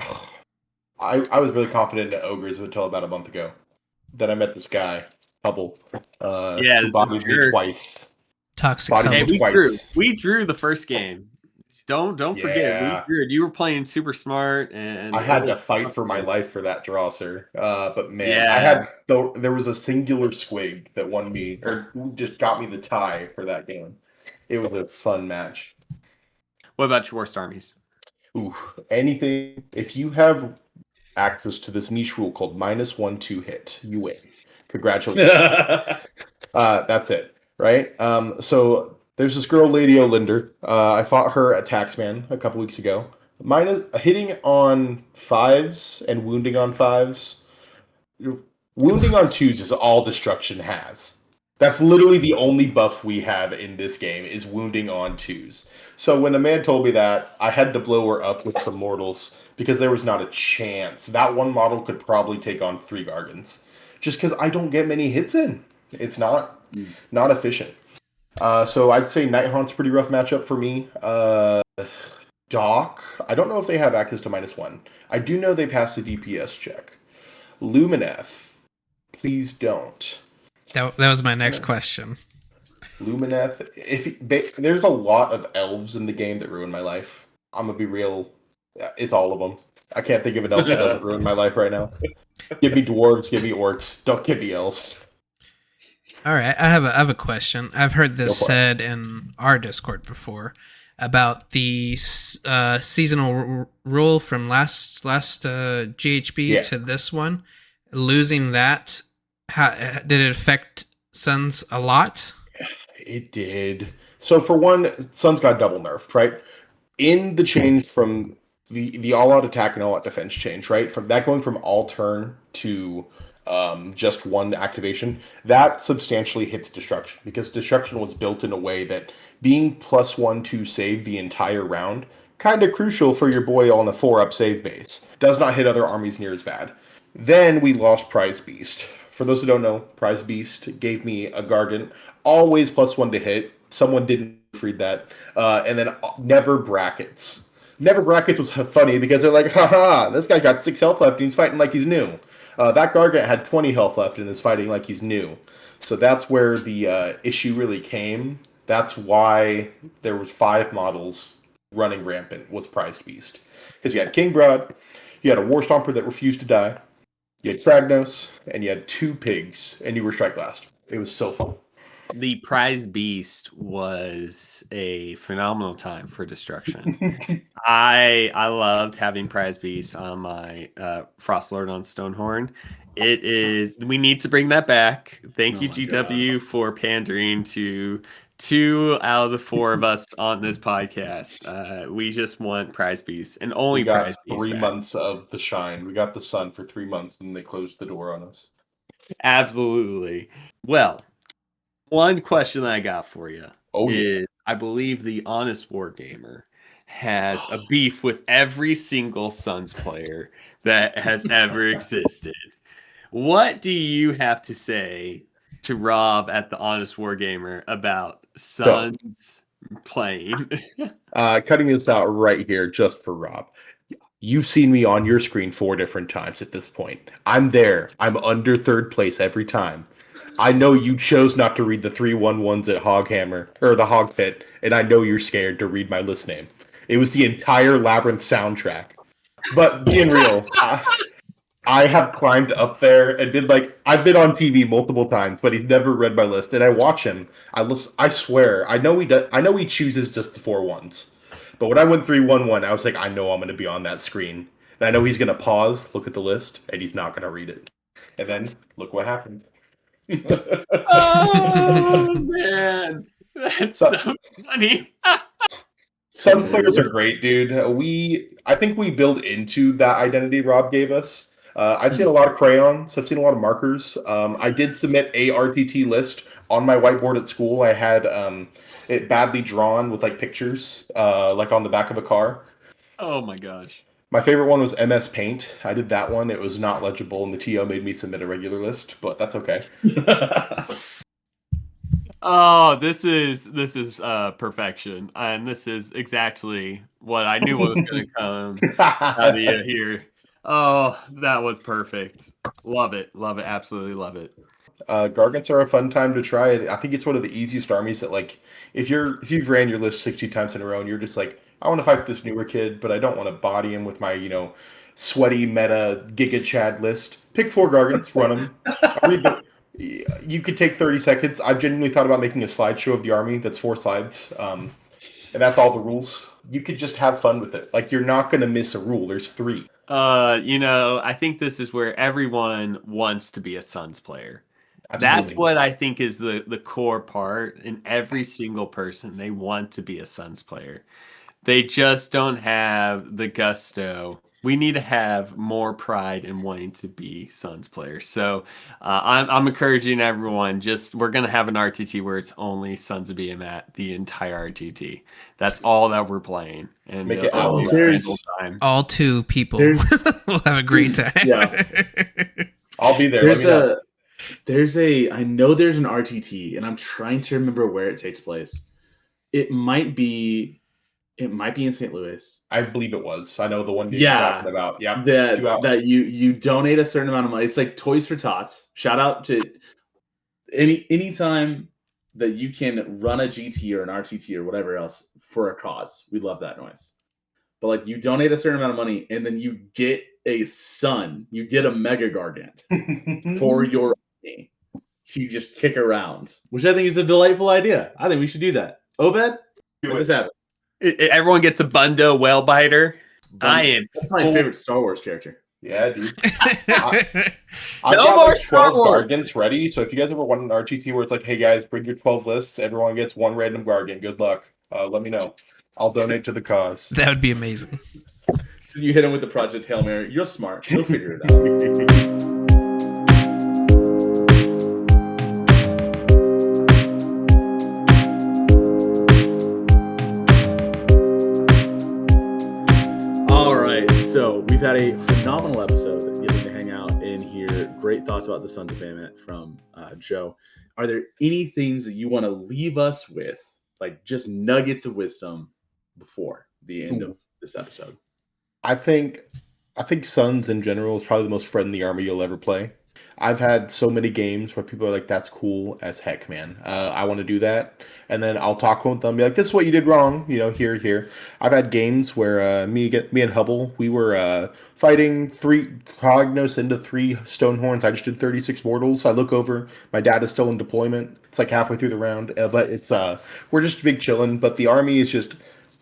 I was really confident in Ogres until about a month ago. Then I met this guy, Hubble. Who bodied me twice. Toxic. Hey, we drew the first game. Don't forget, we drew. You were playing super smart, and I had to fight for my life for that draw, sir. But man, there was a singular squig that won me, or just got me the tie for that game. It was a fun match. What about your worst armies? Ooh, anything. If you have access to this niche rule called -1/2 hit, you win. Congratulations. That's it, right? So there's this girl, Lady Olinder. I fought her at Taxman a couple weeks ago. Hitting on 5s and wounding on 5s. Wounding on 2s is all destruction has. That's literally the only buff we have in this game is wounding on 2s. So when a man told me that, I had to blow her up with some mortals because there was not a chance. That one model could probably take on 3 Gargants. Just because I don't get many hits in. It's not efficient. So I'd say Nighthaunt's pretty rough matchup for me. Doc, I don't know if they have access to -1. I do know they pass the DPS check. Lumineth, please don't. That was my next question. Lumineth, there's a lot of elves in the game that ruin my life. I'm gonna be real. It's all of them. I can't think of an elf that doesn't ruin my life right now. Give me dwarves, give me orcs. Don't give me elves. All right, I have a question. I've heard this said in our Discord before about the seasonal rule from last GHB to this one. Losing that, did it affect Suns a lot? It did. So for one, Suns got double nerfed, right? In the change from the all-out attack and all-out defense change, right? From that going from all turn to just one activation, that substantially hits destruction because destruction was built in a way that being +1 to save the entire round, kind of crucial for your boy on a 4-up save base. Does not hit other armies near as bad. Then we lost Prize Beast. For those who don't know, Prize Beast gave me a Gargant, always +1 to hit. Someone didn't read that. And then never brackets. Never brackets was funny because they're like, haha, this guy got 6 health left and he's fighting like he's new. That Gargant had 20 health left and is fighting like he's new. So that's where the issue really came. That's why there was 5 models running rampant was Prize Beast. Because you had King Broad, you had a War Stomper that refused to die, you had Kragnos, and you had 2 pigs, and you were Strike Last. It was so fun. The Prize Beast was a phenomenal time for destruction. I loved having Prize Beast on my Frostlord on Stonehorn. It is. We need to bring that back. Thank you, GW, for pandering to 2 out of the 4 of us on this podcast. We just want Prize Beast and only Prize Beast. 3 months of the shine. We got the sun for 3 months, and they closed the door on us. Absolutely. Well, one question I got for you is, I believe the Honest Wargamer has a beef with every single Suns player that has ever existed. What do you have to say to Rob at the Honest Wargamer about Suns playing? Cutting this out right here just for Rob. You've seen me on your screen 4 different times at this point. I'm there. I'm under 3rd place every time. I know you chose not to read the 3-1-1s at Hoghammer, or the Hog Pit, and I know you're scared to read my list name. It was the entire Labyrinth soundtrack. But being real, I have climbed up there and been like, I've been on TV multiple times, but he's never read my list. And I watch him. I swear, I know he does. I know he chooses just the 4-1s. But when I went 3-1-1, I was like, I know I'm going to be on that screen. And I know he's going to pause, look at the list, and he's not going to read it. And then look what happened. Oh man, that's so funny. Some players are great, dude. I think we build into that identity Rob gave us. I've seen a lot of crayons. I've seen a lot of markers. I did submit a RTT list on my whiteboard at school. I had it badly drawn with like pictures, like on the back of a car. Oh my gosh. My favorite one was MS Paint. I did that one. It was not legible, and the TO made me submit a regular list, but that's okay. Oh, this is perfection, and this is exactly what I knew was going to come out of you here. Oh, that was perfect. Love it, absolutely love it. Gargants are a fun time to try it. I think it's one of the easiest armies that, like, if you've ran your list 60 times in a row and you're just like, I want to fight this newer kid, but I don't want to body him with my, sweaty meta Giga Chad list. Pick 4 Gargants, run them. You could take 30 seconds. I've genuinely thought about making a slideshow of the army that's 4 slides, and that's all the rules. You could just have fun with it. Like, you're not going to miss a rule. There's 3. I think this is where everyone wants to be a Suns player. Absolutely. That's what I think is the core part in every single person. They want to be a Suns player. They just don't have the gusto. We need to have more pride in wanting to be Suns players. So I'm encouraging everyone. We're gonna have an RTT where it's only Sons of Behemat the entire RTT. That's all that we're playing, and Make it it'll be there's- Randall time. All 2 people There's- will have a great time. Yeah. I'll be there. Let me know. I know there's an RTT, and I'm trying to remember where it takes place. It might be in St. Louis. I believe it was. I know the one you're Yeah. talking about. Yeah. That you donate a certain amount of money. It's like Toys for Tots. Shout out to anytime that you can run a GT or an RTT or whatever else for a cause. We love that noise. But like you donate a certain amount of money and then you get a Sun, you get a Mega Gargant for your army to just kick around, which I think is a delightful idea. I think we should do that. Obed, make this happen. Everyone gets a Bundo Wellbiter. That's my favorite Star Wars character. Yeah, dude. No I've got more like Star 12 Wars. Gargants ready. So if you guys ever want an RTT where it's like, hey guys, bring your 12 lists, everyone gets one random Gargant. Good luck. Let me know. I'll donate to the cause. That would be amazing. So you hit him with the Project Hail Mary. You're smart. You'll figure it out. All right. So we've had a phenomenal episode getting to hang out and hear great thoughts about the Sons of Behemat from Joe. Are there any things that you want to leave us with, like just nuggets of wisdom before the end of this episode? I think Suns in general is probably the most friendly army you'll ever play. I've had so many games where people are like, that's cool as heck, man. I want to do that. And then I'll talk with them, be like, this is what you did wrong. Here. I've had games where me and Hubble, we were fighting 3 Cognos into 3 Stonehorns. I just did 36 mortals. I look over, my dad is still in deployment. It's like halfway through the round, but it's we're just big chilling. But the army is just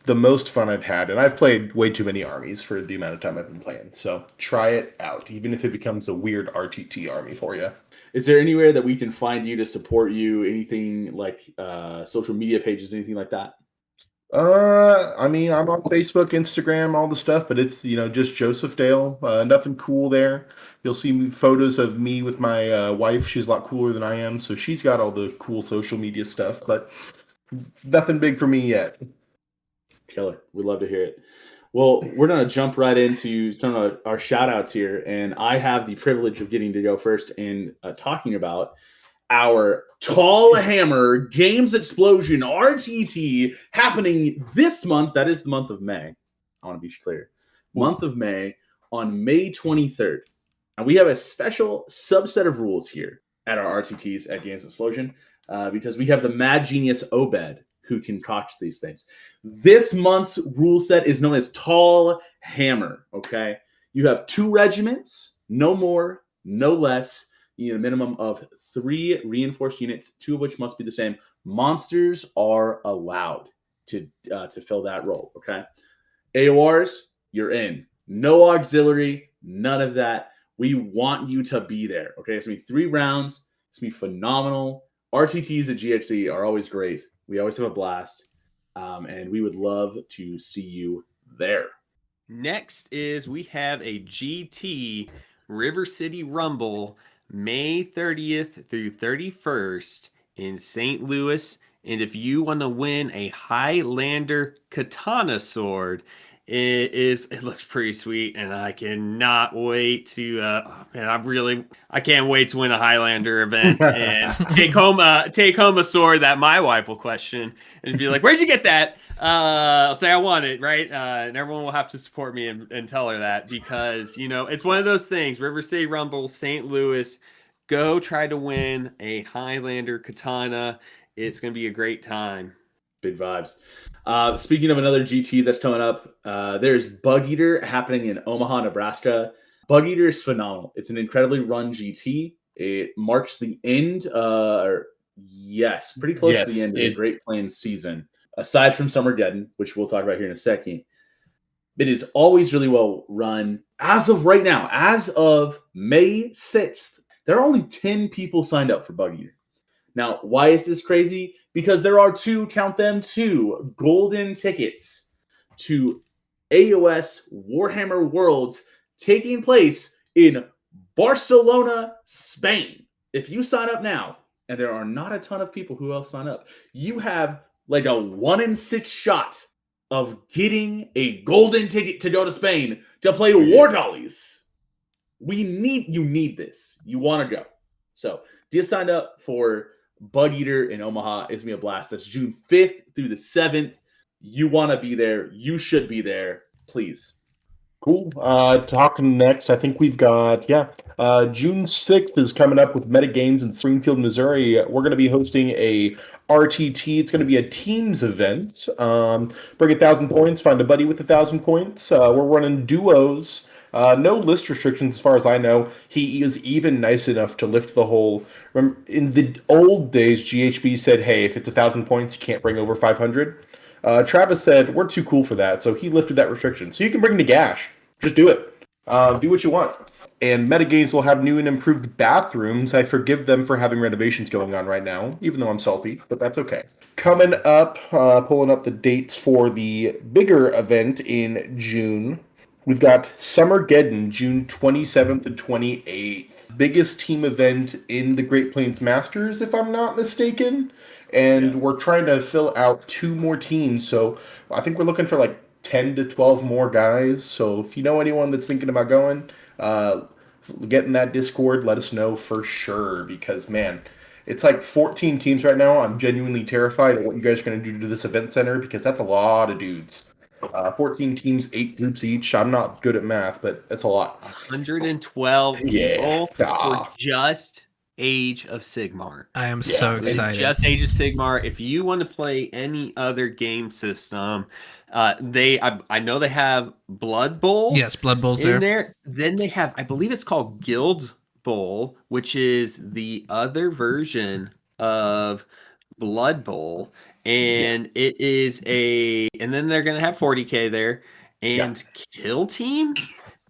the most fun I've had, and I've played way too many armies for the amount of time I've been playing. So try it out, even if it becomes a weird RTT army for you. Is there anywhere that we can find you to support you? Anything like social media pages, anything like that? I mean, I'm on Facebook, Instagram, all the stuff, but it's just Joseph Dale. Nothing cool there. You'll see photos of me with my wife. She's a lot cooler than I am, so she's got all the cool social media stuff, but nothing big for me yet. Killer. We'd love to hear it. Well, we're going to jump right into some of our shout outs here. And I have the privilege of getting to go first and talking about our Tall Hammer Games Explosion RTT happening this month. That is the month of May. I want to be clear. Month of May on May 23rd. And we have a special subset of rules here at our RTTs at Games Explosion because we have the mad genius Obed who concocts these things. This month's rule set is known as Tall Hammer, okay? You have 2 regiments, no more, no less. You need a minimum of 3 reinforced units, 2 of which must be the same. Monsters are allowed to fill that role, okay? AORs, you're in. No auxiliary, none of that. We want you to be there, okay? It's going to be 3 rounds. It's going to be phenomenal. RTTs at GXE are always great. We always have a blast, and we would love to see you there. Next is we have a GT River City Rumble May 30th through 31st in St. Louis. And if you want to win a Highlander Katana sword, it looks pretty sweet, and I cannot wait to I can't wait to win a Highlander event and take home a sword that my wife will question and be like, where'd you get that? I'll say I want it, right? And everyone will have to support me and tell her that, because it's one of those things. River City Rumble, St. Louis, go try to win a Highlander Katana. It's gonna be a great time. Big vibes. Speaking of another GT that's coming up, there's Bug Eater happening in Omaha, Nebraska. Bug Eater is phenomenal. It's an incredibly run GT. It marks the end, pretty close to the end of the Great Plains season. Aside from Summergeddon, which we'll talk about here in a second, it is always really well run. As of right now, as of May 6th, there are only 10 people signed up for Bug Eater. Now, why is this crazy? Because there are 2 golden tickets to AOS Warhammer Worlds taking place in Barcelona, Spain. If you sign up now, and there are not a ton of people who else sign up, you have like a 1 in 6 shot of getting a golden ticket to go to Spain to play War Dollies. You need this. You want to go. So get signed up for Bug Eater in Omaha. It's going to be a blast. That's June 5th through the 7th. You want to be there. You should be there. Please. Cool. Talking next, I think we've got, June 6th is coming up with Meta Games in Springfield, Missouri. We're going to be hosting a RTT. It's going to be a teams event. Bring 1,000 points, find a buddy with 1,000 points. We're running duos. No list restrictions as far as I know. He is even nice enough to lift the whole. Remember, in the old days, GHB said, hey, if it's 1,000 points, you can't bring over 500. Travis said, we're too cool for that, so he lifted that restriction. So you can bring the gash. Just do it. Do what you want. And Metagames will have new and improved bathrooms. I forgive them for having renovations going on right now, even though I'm salty, but that's okay. Coming up, pulling up the dates for the bigger event in June. We've got Summergeddon, June 27th and 28th. Biggest team event in the Great Plains Masters, if I'm not mistaken. And we're trying to fill out 2 more teams. So I think we're looking for like 10 to 12 more guys. So if you know anyone that's thinking about going, get in that Discord, let us know for sure. Because, man, it's like 14 teams right now. I'm genuinely terrified of what you guys are going to do to this event center because that's a lot of dudes. 14 teams, 8 groups each. I'm not good at math, but that's a lot. 112 people for just Age of Sigmar. I am so excited. Just Age of Sigmar. If you want to play any other game system, I know they have Blood Bowl. Yes, Blood Bowl's in there. Then they have, I believe it's called Guild Bowl, which is the other version of Blood Bowl. And it is and then they're going to have 40K there. And Kill Team,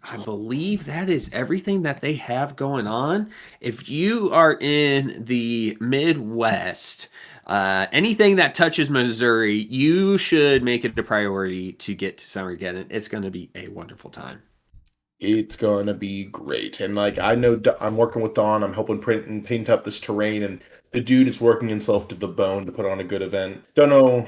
I believe that is everything that they have going on. If you are in the Midwest, anything that touches Missouri, you should make it a priority to get to Summergeddon. It's going to be a wonderful time. It's going to be great. And like, I know I'm working with Don. I'm helping print and paint up this terrain, and the dude is working himself to the bone to put on a good event. Don't know.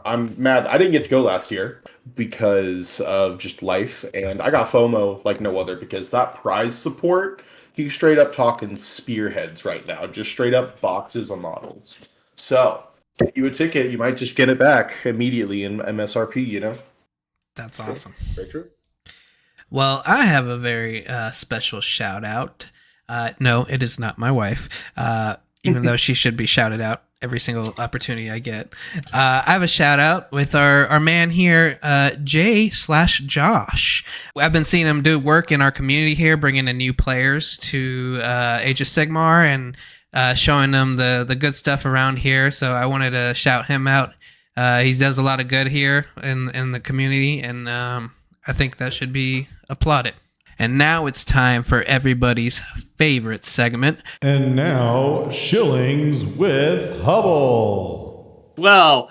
I'm mad. I didn't get to go last year because of just life. And I got FOMO like no other because that prize support, he's straight up talking spearheads right now. Just straight up boxes of models. So, get you a ticket, you might just get it back immediately in MSRP, you know? That's awesome. Very true. Well, I have a very special shout out. No, it is not my wife. Even though she should be shouted out every single opportunity I get. I have a shout out with our man here, Jay/Josh. I've been seeing him do work in our community here, bringing in new players to Age of Sigmar and showing them the good stuff around here. So I wanted to shout him out. He does a lot of good here in the community, and I think that should be applauded. And now it's time for everybody's favorite segment. And now, Shillings with Hubble. Well,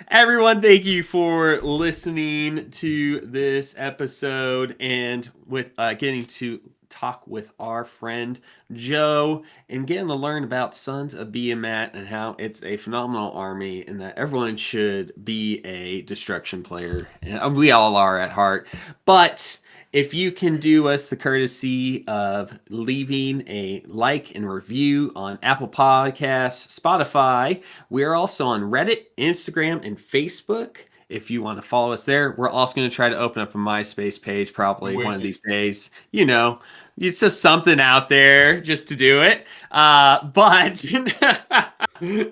everyone, thank you for listening to this episode and with getting to talk with our friend Joe and getting to learn about Sons of Behemat and how it's a phenomenal army and that everyone should be a destruction player. And we all are at heart. But if you can do us the courtesy of leaving a like and review on Apple Podcasts, Spotify, we're also on Reddit, Instagram, and Facebook. If you want to follow us there, we're also going to try to open up a MySpace page probably one of these days. You know, it's just something out there just to do it. But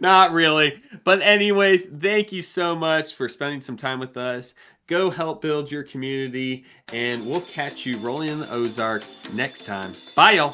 not really. But anyways, thank you so much for spending some time with us. Go help build your community, and we'll catch you rolling in the Ozarks next time. Bye, y'all.